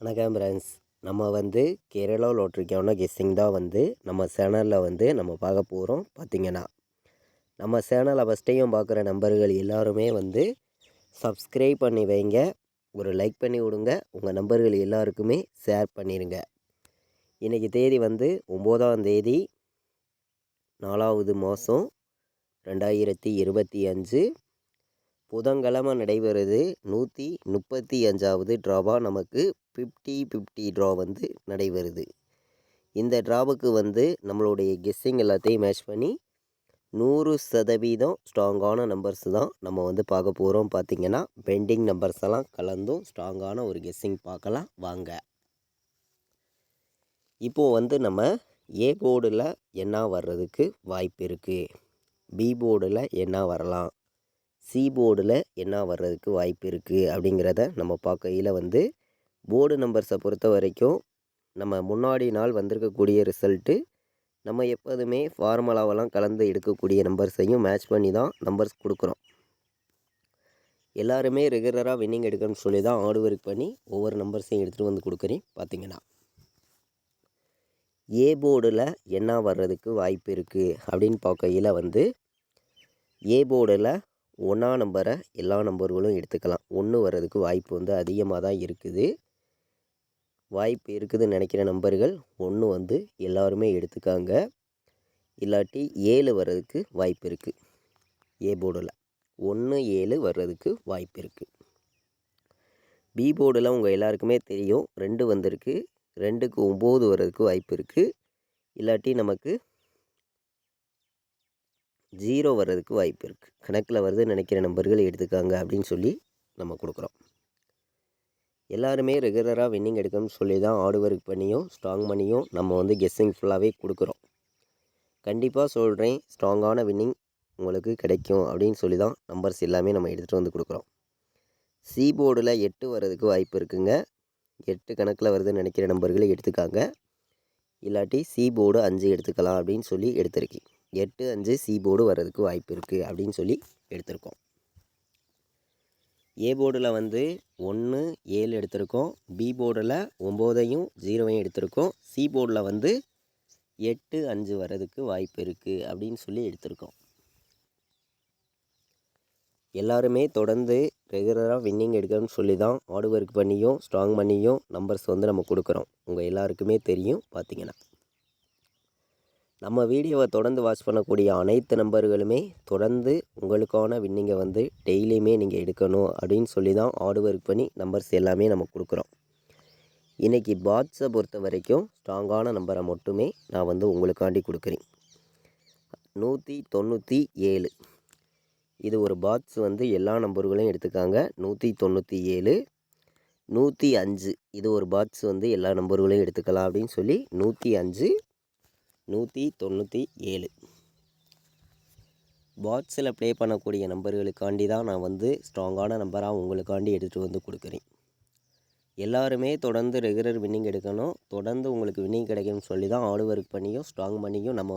வணக்கம் ஃப்ரெண்ட்ஸ். நம்ம கேரளா லாட்ரிக்கான கெஸ்ஸிங் தான் நம்ம சேனலில் நம்ம பார்க்க போகிறோம். பார்த்திங்கன்னா நம்ம சேனலை ஃபஸ்ட்டையும் பார்க்குற நம்பர்கள் எல்லாருமே சப்ஸ்கிரைப் பண்ணி வைங்க, ஒரு லைக் பண்ணி விடுங்க, உங்கள் நம்பர்கள் எல்லாருக்குமே ஷேர் பண்ணிடுங்க. இன்றைக்கி தேதி 9ஆம் தேதி 4வது மாதம் 2025 புதன்கிழமை நடைபெறுது. 135வது ட்ராவாக நமக்கு 50-50 ட்ரா நடைபெறுது. இந்த ட்ராவுக்கு நம்மளுடைய கெஸ்ஸிங் எல்லாத்தையும் மேட்ச் பண்ணி 100% ஸ்ட்ராங்கான நம்பர்ஸ் தான் நம்ம பார்க்க போகிறோம். பார்த்திங்கன்னா பெண்டிங் நம்பர்ஸ் எல்லாம் கலந்தும் ஸ்ட்ராங்கான ஒரு கெஸ்ஸிங் பார்க்கலாம் வாங்க. இப்போது நம்ம ஏ போர்டில் என்ன வர்றதுக்கு வாய்ப்பு இருக்குது, பி போர்டில் என்ன வரலாம், சி போர்டில் என்ன வர்றதுக்கு வாய்ப்பு இருக்குது அப்படிங்கிறத நம்ம பார்க்கையில் போர்டு நம்பர்ஸை பொறுத்த வரைக்கும் நம்ம முன்னாடி நாள் வந்திருக்கக்கூடிய ரிசல்ட்டு நம்ம எப்போதுமே ஃபார்முலாவெல்லாம் கலந்து எடுக்கக்கூடிய நம்பர்ஸையும் மேட்ச் பண்ணி தான் நம்பர்ஸ் கொடுக்குறோம். எல்லாருமே ரெகுலராக வின்னிங் எடுக்கணும்னு சொல்லி தான் ஹார்ட் ஒர்க் பண்ணி ஒவ்வொரு நம்பர்ஸையும் எடுத்துகிட்டு கொடுக்குறேன். பார்த்திங்கன்னா ஏ போர்டில் என்ன வர்றதுக்கு வாய்ப்பு இருக்குது அப்படின்னு பார்க்கையில் ஏ போர்டில் 1ஆம் நம்பரை எல்லா நம்பர்களும் எடுத்துக்கலாம். 1 வர்றதுக்கு வாய்ப்பு அதிகமாக தான் இருக்குது. வாய்ப்பு இருக்குதுன்னு நினைக்கிற நம்பர்கள் 1 எல்லாருமே எடுத்துக்காங்க. இல்லாட்டி 7 வர்றதுக்கு வாய்ப்பு இருக்குது. ஏ போர்டில் 1 7 வர்றதுக்கு வாய்ப்பு இருக்குது. பி போர்டில் உங்கள் எல்லாருக்குமே தெரியும் 2 வந்திருக்கு. 2க்கு 9 வர்றதுக்கு வாய்ப்பு இருக்குது. இல்லாட்டி நமக்கு 0 வர்றதுக்கு வாய்ப்பு இருக்குது. கணக்கில் வருதுன்னு நினைக்கிற நம்பர்கள் எடுத்துக்காங்க அப்படின்னு சொல்லி நம்ம கொடுக்குறோம். எல்லாருமே ரெகுலராக வின்னிங் எடுக்கணும்னு சொல்லி தான் ஹார்ட் ஒர்க் பண்ணியும் ஸ்ட்ராங் பண்ணியும் நம்ம கெஸ்ஸிங் ஃபுல்லாகவே கொடுக்குறோம். கண்டிப்பாக சொல்கிறேன், ஸ்ட்ராங்கான வின்னிங் உங்களுக்கு கிடைக்கும் அப்படின்னு சொல்லி தான் நம்பர்ஸ் எல்லாமே நம்ம எடுத்துகிட்டு கொடுக்குறோம். சி போர்டில் 8 வர்றதுக்கு வாய்ப்பு இருக்குங்க. 8 கணக்கில் வருதுன்னு நினைக்கிற நம்பர்களை எடுத்துக்காங்க. இல்லாட்டி சி போர்டு 5 எடுத்துக்கலாம் அப்படின்னு சொல்லி எடுத்திருக்கேன். 8 5 சி போர்டு வர்றதுக்கு வாய்ப்பு இருக்குது அப்படின்னு சொல்லி எடுத்திருக்கோம். ஏ போர்டில் 1 7 எடுத்திருக்கோம். பி போர்டில் 9ஐயும் 0ஐயும் எடுத்திருக்கோம். சி போர்டில் 8 5 வர்றதுக்கு வாய்ப்பு இருக்குது அப்படின்னு சொல்லி எடுத்திருக்கோம். எல்லாருமே தொடர்ந்து ரெகுலராக வின்னிங் எடுக்கணும்னு சொல்லி தான் ஹார்ட் ஒர்க் பண்ணியும் ஸ்ட்ராங் பண்ணியும் நம்பர்ஸ் நம்ம கொடுக்குறோம். உங்கள் எல்லாருக்குமே தெரியும். பார்த்திங்கன்னா நம்ம வீடியோவை தொடர்ந்து வாட்ச் பண்ணக்கூடிய அனைத்து நம்பர்களுமே தொடர்ந்து உங்களுக்கான வின்னிங்கை டெய்லியுமே நீங்கள் எடுக்கணும் அப்படின்னு சொல்லி தான் ஹார்ட் ஒர்க் பண்ணி நம்பர்ஸ் எல்லாமே நம்ம கொடுக்குறோம். இன்றைக்கி பாட்ஸை பொறுத்த வரைக்கும் ஸ்ட்ராங்கான நம்பரை மட்டுமே நான் உங்களுக்காண்டி கொடுக்குறேன். 197 இது ஒரு பாட்ஸ் எல்லா நம்பர்களையும் எடுத்துக்காங்க. 197 105 இது ஒரு பாட்ஸ் எல்லா நம்பர்களையும் எடுத்துக்கலாம் அப்படின்னு சொல்லி 105 197 பாட்ஸில் ப்ளே பண்ணக்கூடிய நம்பர்களுக்காண்டி தான் நான் ஸ்ட்ராங்கான நம்பராக உங்களுக்காண்டி எடுத்துகிட்டு கொடுக்குறேன். எல்லாருமே தொடர்ந்து ரெகுலர் வின்னிங் எடுக்கணும், தொடர்ந்து உங்களுக்கு வின்னிங் கிடைக்கும்னு சொல்லி தான் ஹார்ட் ஒர்க் பண்ணியும் ஸ்ட்ராங் பண்ணியும் நம்ம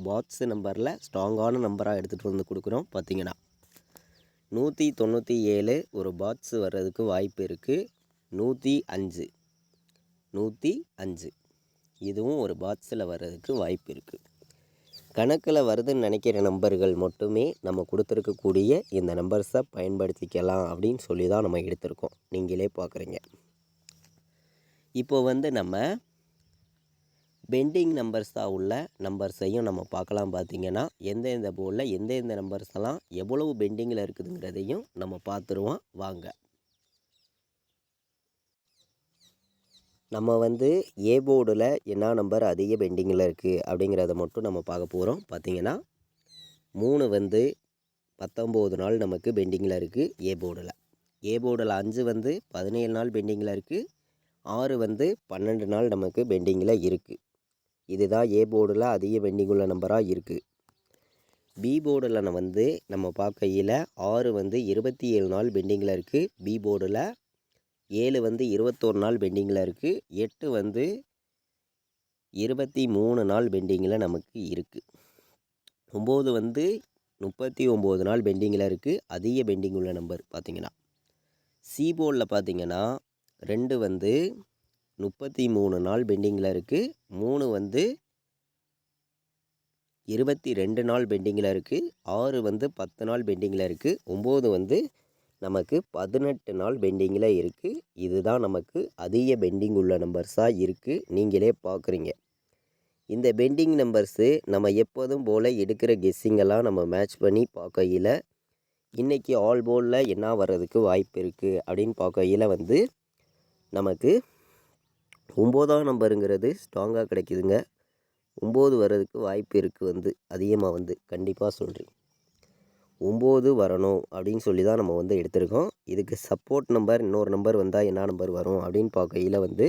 பாட்ஸ் நம்பரில் ஸ்ட்ராங்கான நம்பராக எடுத்துகிட்டு கொடுக்குறோம். பார்த்திங்கன்னா 197 ஒரு பாட்ஸ் வர்றதுக்கு வாய்ப்பு இருக்குது. 105 இதுவும் ஒரு பாட்ஸில் வர்றதுக்கு வாய்ப்பு இருக்குது. கணக்கில் வருதுன்னு நினைக்கிற நம்பர்கள் மட்டுமே நம்ம கொடுத்துருக்கக்கூடிய இந்த நம்பர்ஸை பயன்படுத்திக்கலாம் அப்படின்னு சொல்லி தான் நம்ம எடுத்திருக்கோம். நீங்களே பார்க்குறீங்க. இப்போ நம்ம பெண்டிங் நம்பர்ஸாக உள்ள நம்பர்ஸையும் நம்ம பார்க்கலாம். பார்த்திங்கன்னா எந்தெந்த போர்டில் எந்தெந்த நம்பர்ஸ் எல்லாம் எவ்வளவு பெண்டிங்கில் இருக்குதுங்கிறதையும் நம்ம பார்த்துருவோம் வாங்க. நம்ம ஏ போர்டில் என்ன நம்பர் அதிக பெண்டிங்கில் இருக்குது அப்படிங்கிறத மட்டும் நம்ம பார்க்க போகிறோம். பார்த்திங்கன்னா 3 19 நாள் நமக்கு பெண்டிங்கில் இருக்குது ஏ போர்டில். ஏ போர்டில் 5 17 நாள் பெண்டிங்கில் இருக்குது. 6 12 நாள் நமக்கு பெண்டிங்கில் இருக்குது. இதுதான் ஏ போர்டில் அதிக பெண்டிங் உள்ள நம்பராக இருக்குது. பி போர்டில் நம்ம பார்க்கையில் 6 27 நாள் பெண்டிங்கில் இருக்குது. பி போர்டில் 7 21 நாள் பெண்டிங்கில் இருக்குது. 8 23 நாள் பெண்டிங்கில் நமக்கு இருக்குது. 9 39 நாள் பெண்டிங்கில் இருக்குது. அதிக பெண்டிங் உள்ள நம்பர் பார்த்திங்கன்னா சி போர்டில் பார்த்திங்கன்னா 2 33 நாள் பெண்டிங்கில் இருக்குது. 3 வந்து 22 நாள் பெண்டிங்கில் இருக்குது. 6 வந்து 10 நாள் பெண்டிங்கில் இருக்குது. 9 வந்து நமக்கு 18 நாள் பெண்டிங்கில் இருக்குது. இதுதான் நமக்கு அதிக பெண்டிங் உள்ள நம்பர்ஸாக இருக்குது. நீங்களே பார்க்குறீங்க. இந்த பெண்டிங் நம்பர்ஸு நம்ம எப்போதும் போல் எடுக்கிற கெஸ்ஸிங்கெல்லாம் நம்ம மேட்ச் பண்ணி பார்க்கையில் இன்றைக்கி ஆல் போர்டில் என்ன வர்றதுக்கு வாய்ப்பு இருக்குது அப்படின்னு பார்க்கையில் வந்து நமக்கு 9ஆம் நம்பருங்கிறது ஸ்ட்ராங்காக கிடைக்குதுங்க. 9 வர்றதுக்கு வாய்ப்பு இருக்குது. வந்து அதிகமாக வந்து கண்டிப்பாக சொல்கிறேன் 9 வரணும் அப்படின்னு சொல்லி தான் நம்ம வந்து எடுத்திருக்கோம். இதுக்கு சப்போர்ட் நம்பர் இன்னொரு நம்பர் வந்தால் என்ன நம்பர் வரும் அப்படின்னு பார்க்கையில் வந்து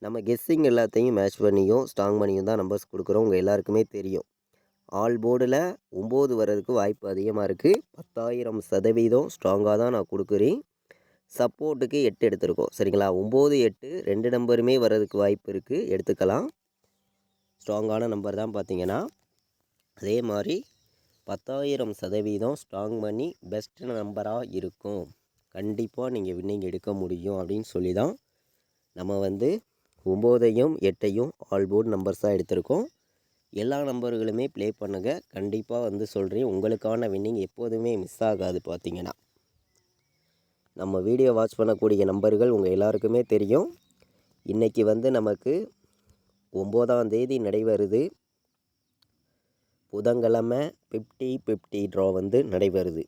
நம்ம கெஸ்ஸிங் எல்லாத்தையும் மேட்ச் பண்ணியும் ஸ்ட்ராங் பண்ணியும் தான் நம்பர்ஸ் கொடுக்குறோம். உங்கள் எல்லாருக்குமே தெரியும். ஆல் போர்டில் 9 வர்றதுக்கு வாய்ப்பு அதிகமாக இருக்குது. 10,000% ஸ்ட்ராங்காக தான் நான் கொடுக்குறேன். சப்போர்ட்டுக்கு 8 எடுத்திருக்கோம். சரிங்களா? 9, 8 2 நம்பருமே வர்றதுக்கு வாய்ப்பு இருக்குது. எடுத்துக்கலாம். ஸ்ட்ராங்கான நம்பர் தான் பார்த்தீங்கன்னா. அதே மாதிரி 10,000% ஸ்ட்ராங் பண்ணி பெஸ்ட் நம்பராக இருக்கும். கண்டிப்பாக நீங்கள் வின்னிங் எடுக்க முடியும் அப்படின்னு சொல்லி தான் நம்ம வந்து 9ஐயும் 8ஐயும் ஆல் போர்டு நம்பர்ஸாக எடுத்திருக்கோம். எல்லா நம்பர்களுமே ப்ளே பண்ணுங்கள். கண்டிப்பாக வந்து சொல்கிறேன், உங்களுக்கான வின்னிங் எப்போதுமே மிஸ் ஆகாது. பார்த்தீங்கன்னா நம்ம வீடியோ வாட்ச் பண்ணக்கூடிய நம்பர்கள் உங்கள் எல்லாருக்குமே தெரியும். இன்றைக்கி வந்து நமக்கு 9ஆம் தேதி நடைபெறுது. புதன்கிழமை 50-50 ட்ரா வந்து நடைபெறுது.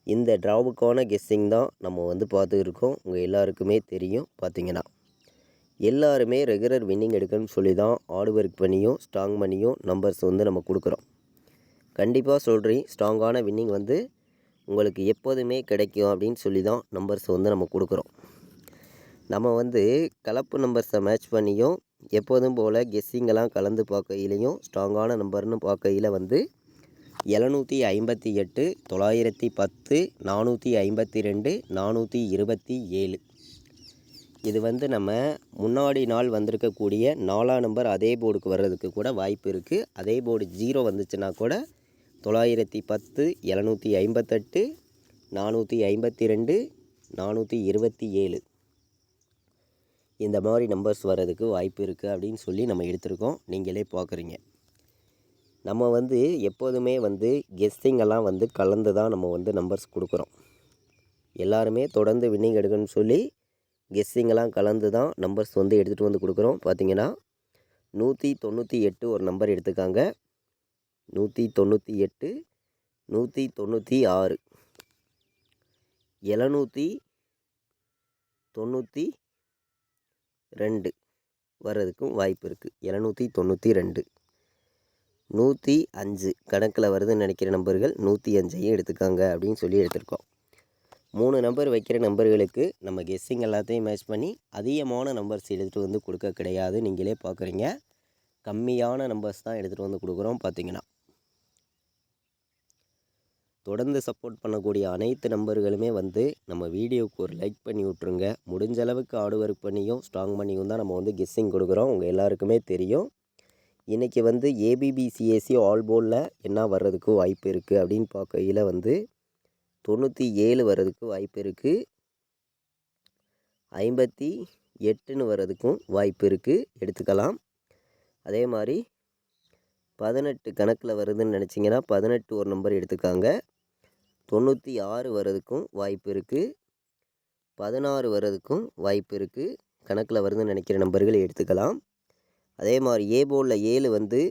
இந்த ட்ராவுக்கான கெஸ்ஸிங் தான் நம்ம வந்து பார்த்துருக்கோம். உங்கள் எல்லாருக்குமே தெரியும். பார்த்தீங்கன்னா எல்லாருமே ரெகுலர் வின்னிங் எடுக்கணும்னு சொல்லி தான் ஹார்ட் ஒர்க் பண்ணியும் ஸ்ட்ராங் பண்ணியும் நம்பர்ஸ் வந்து நம்ம கொடுக்குறோம். கண்டிப்பாக சொல்கிறேன், ஸ்ட்ராங்கான வின்னிங் வந்து உங்களுக்கு எப்போதுமே கிடைக்கும் அப்படின்னு சொல்லி தான் நம்பர்ஸ் வந்து நம்ம கொடுக்குறோம். நம்ம வந்து கலப்பு நம்பர்ஸை மேட்ச் பண்ணியும் எப்போதும் போல் கெஸ்ஸிங்கெல்லாம் கலந்து பார்க்கையிலையும் ஸ்ட்ராங்கான நம்பர்னு பார்க்கையில் வந்து 758, 910, 452, 427. இது வந்து நம்ம முன்னாடி நாள் வந்திருக்கக்கூடிய 4ஆம் நம்பர் அதே போர்டுக்கு வர்றதுக்கு கூட வாய்ப்பு இருக்குது. அதே போர்டு 0 வந்துச்சுன்னா கூட 910, 758, 452, 427 இந்த மாதிரி நம்பர்ஸ் வர்றதுக்கு வாய்ப்பு இருக்குது அப்படின்னு சொல்லி நம்ம எடுத்திருக்கோம். நீங்களே பார்க்குறீங்க. நம்ம வந்து எப்போதுமே வந்து கெஸ்ஸிங்கெல்லாம் வந்து கலந்து தான் நம்ம வந்து நம்பர்ஸ் கொடுக்குறோம். எல்லாருமே தொடர்ந்து வின்னிங் எடுக்கணும்னு சொல்லி கெஸ்ஸிங்கெல்லாம் கலந்து தான் நம்பர்ஸ் வந்து எடுத்துகிட்டு வந்து கொடுக்குறோம். பார்த்தீங்கன்னா 198 ஒரு நம்பர் எடுத்துக்காங்க. 198, 196, 792 வர்றதுக்கும் வாய்ப்பு இருக்குது. 792, 105 கணக்கில் வருதுன்னு நினைக்கிற நம்பர்கள் 105ஐயும் எடுத்துக்காங்க அப்படின்னு சொல்லி எடுத்திருக்கோம். 3 நம்பர் வைக்கிற நம்பர்களுக்கு நம்ம கெஸ்ஸிங் எல்லாத்தையும் மேட்ச் பண்ணி அதிகமான நம்பர்ஸ் எடுத்துகிட்டு வந்து கொடுக்க கிடையாது. நீங்களே பார்க்குறீங்க, கம்மியான நம்பர்ஸ் தான் எடுத்துகிட்டு வந்து கொடுக்குறோம். பார்த்தீங்கன்னா தொடர்ந்து சப்போர்ட் பண்ணக்கூடிய அனைத்து நம்பர்களுமே வந்து நம்ம வீடியோவுக்கு ஒரு லைக் பண்ணி விட்ருங்க. முடிஞ்ச அளவுக்கு ஹார்ட் ஒர்க் பண்ணியும் ஸ்ட்ராங் பண்ணியும் தான் நம்ம வந்து கெஸ்ஸிங் கொடுக்குறோம். உங்கள் எல்லாருக்குமே தெரியும். இன்றைக்கி வந்து ஏபிபிசிஎஸ்சி ஆல் போர்டில் என்ன வர்றதுக்கு வாய்ப்பு இருக்குது அப்படின்னு பார்க்கையில் வந்து 97 வர்றதுக்கு வாய்ப்பு இருக்குது. 58ன்னு வர்றதுக்கும் வாய்ப்பு இருக்குது. எடுத்துக்கலாம். அதே மாதிரி 18 கணக்கில் வருதுன்னு நினச்சிங்கன்னா 18 ஒரு நம்பர் எடுத்துக்காங்க. 96 வர்றதுக்கும் வாய்ப்பு இருக்குது. 16 வர்றதுக்கும் வாய்ப்பு இருக்குது. கணக்கில் வருதுன்னு நினைக்கிற நம்பர்கள் எடுத்துக்கலாம். அதே மாதிரி ஏ போர்டில் 7 வந்து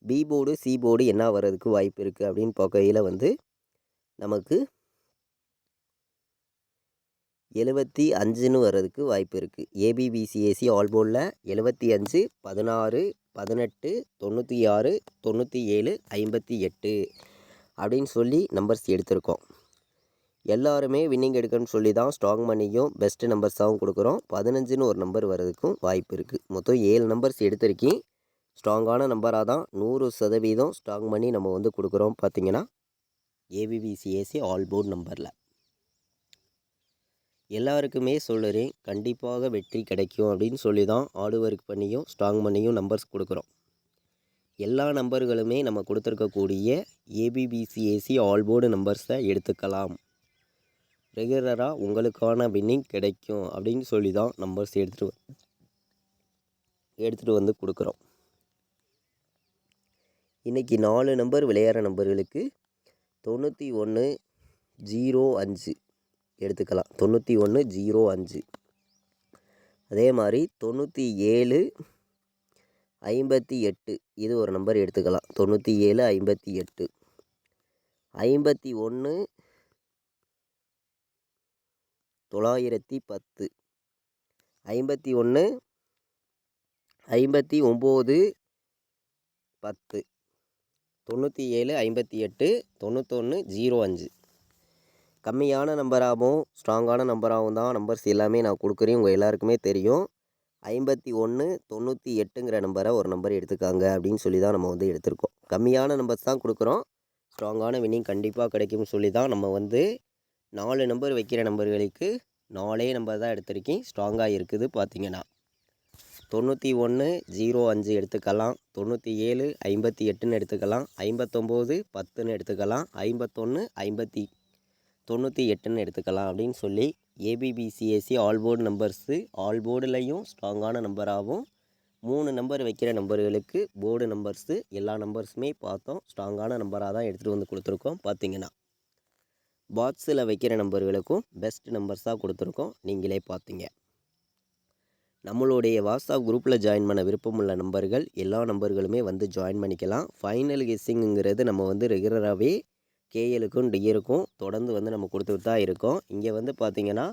பி போர்டு சி போர்டு என்ன வர்றதுக்கு வாய்ப்பு இருக்குது அப்படின்னு பார்க்கையில் வந்து நமக்கு 75ன்னு வர்றதுக்கு வாய்ப்பு இருக்குது. ஏபிபிசிஎஸ்சி ஆல் போர்டில் 75, 16, 18, 96, 97, 58 அப்படின்னு சொல்லி நம்பர்ஸ் எடுத்திருக்கோம். எல்லாருமே வின்னிங் எடுக்கணும்னு சொல்லி தான் ஸ்ட்ராங் பண்ணியும் பெஸ்ட்டு நம்பர்ஸாகவும் கொடுக்குறோம். 15ன்னு ஒரு நம்பர் வர்றதுக்கும் வாய்ப்பு இருக்குது. மொத்தம் 7 நம்பர்ஸ் எடுத்திருக்கேன். ஸ்ட்ராங்கான நம்பராக தான் 100% ஸ்ட்ராங் பண்ணி நம்ம வந்து கொடுக்குறோம். பார்த்திங்கன்னா ஏபிபிசிஎஸ்சி ஆல் போர்டு நம்பரில் எல்லாருக்குமே சொல்லுறேன், கண்டிப்பாக வெற்றி கிடைக்கும் அப்படின்னு சொல்லி தான் ஹார்ட் ஒர்க் பண்ணியும் ஸ்ட்ராங் பண்ணியும் நம்பர்ஸ் கொடுக்குறோம். எல்லா நம்பர்களுமே நம்ம கொடுத்துருக்கக்கூடிய ஏபிபிசிஎஸ்சி ஆல் போர்டு நம்பர்ஸை எடுத்துக்கலாம். ரெகுலராக உங்களுக்கான வின்னிங் கிடைக்கும் அப்படின்னு சொல்லி தான் நம்பர்ஸ் எடுத்துகிட்டு வந்து கொடுக்குறோம். இன்றைக்கி 4 நம்பர் விளையாடுற நம்பர்களுக்கு 9105 எடுத்துக்கலாம். 9105. அதே மாதிரி 9758 இது ஒரு நம்பர் எடுத்துக்கலாம். 9758. 51 910. 51 59 10. 97 58 91 05. கம்மியான நம்பராகவும் ஸ்ட்ராங்கான நம்பராகவும் தான் நம்பர்ஸ் எல்லாமே நான் கொடுக்குறேன். உங்கள் எல்லாருக்குமே தெரியும். 51 98ங்கிற நம்பரை ஒரு நம்பர் எடுத்துக்காங்க அப்படின்னு சொல்லி தான் நம்ம வந்து எடுத்திருக்கோம். கம்மியான நம்பர்ஸ் தான் கொடுக்குறோம். ஸ்ட்ராங்கான வின்னிங் கண்டிப்பாக கிடைக்கும்னு சொல்லி தான் நம்ம வந்து 4 நம்பர் வைக்கிற நம்பர்களுக்கு 4 நம்பர் தான் எடுத்திருக்கேன். ஸ்ட்ராங்காக இருக்குது பார்த்தீங்கன்னா 9105 எடுத்துக்கலாம். 97 58ன்னு எடுத்துக்கலாம். 59 10ன்னு எடுத்துக்கலாம். 51 98ன்னு எடுத்துக்கலாம் அப்படின்னு சொல்லி ஏபிபிசிஎஸ்சி ஆல் போர்டு நம்பர்ஸு ஆல் போர்டுலையும் ஸ்ட்ராங்கான நம்பராகவும் 3 நம்பர் வைக்கிற நம்பர்களுக்கு போர்டு நம்பர்ஸு எல்லா நம்பர்ஸுமே பார்த்தோம். ஸ்ட்ராங்கான நம்பராக தான் எடுத்துகிட்டு வந்து கொடுத்துருக்கோம். பார்த்தீங்கன்னா பாக்ஸில் வைக்கிற நம்பர்களுக்கும் பெஸ்ட் நம்பர்ஸாக கொடுத்துருக்கோம். நீங்களே பார்த்தீங்க. நம்மளுடைய வாட்ஸ்அப் குரூப்பில் ஜாயின் பண்ண விருப்பமுள்ள நம்பர்கள் எல்லா நம்பர்களுமே வந்து ஜாயின் பண்ணிக்கலாம். ஃபைனல் கெஸ்ஸிங்கிறது நம்ம வந்து ரெகுலராகவே கேஎலுக்கும் டிஎருக்கும் தொடர்ந்து வந்து நம்ம கொடுத்துட்டு தான் இருக்கோம். இங்கே வந்து பார்த்திங்கன்னா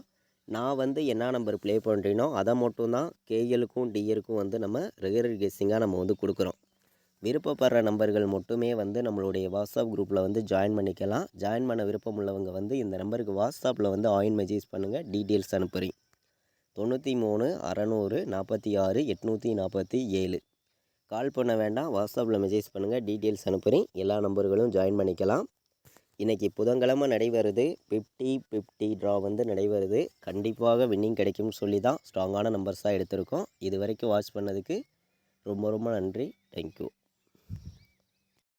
நான் வந்து என்ன நம்பர் ப்ளே பண்ணுறேனோ அதை மட்டும்தான் கேஎலுக்கும் டிஎருக்கும் வந்து நம்ம ரெகுலர் கெஸ்ஸிங்காக நம்ம வந்து கொடுக்குறோம். விருப்பப்படுற நம்பர்கள் மட்டுமே வந்து நம்மளுடைய வாட்ஸ்அப் குரூப்பில் வந்து ஜாயின் பண்ணிக்கலாம். ஜாயின் பண்ண விருப்பம் உள்ளவங்க வந்து இந்த நம்பருக்கு வாட்ஸ்அப்பில் வந்து ஆயின் மெசேஜ் பண்ணுங்கள். டீட்டெயில்ஸ் அனுப்புகிறேன். 93 600 46 847. கால் பண்ண வேண்டாம். வாட்ஸ்அப்பில் மெசேஜ் பண்ணுங்கள். டீட்டெயில்ஸ் அனுப்புகிறேன். எல்லா நம்பர்களும் ஜாயின் பண்ணிக்கலாம். இன்றைக்கி புதன்கிழமை நடைபெறுது. 50-50 ட்ரா வந்து நடைபெறுது. கண்டிப்பாக வின்னிங் கிடைக்கும்னு சொல்லி தான் ஸ்ட்ராங்கான நம்பர்ஸாக எடுத்திருக்கோம். இது வரைக்கும் வாட்ச் பண்ணதுக்கு ரொம்ப ரொம்ப நன்றி. தேங்க்யூ.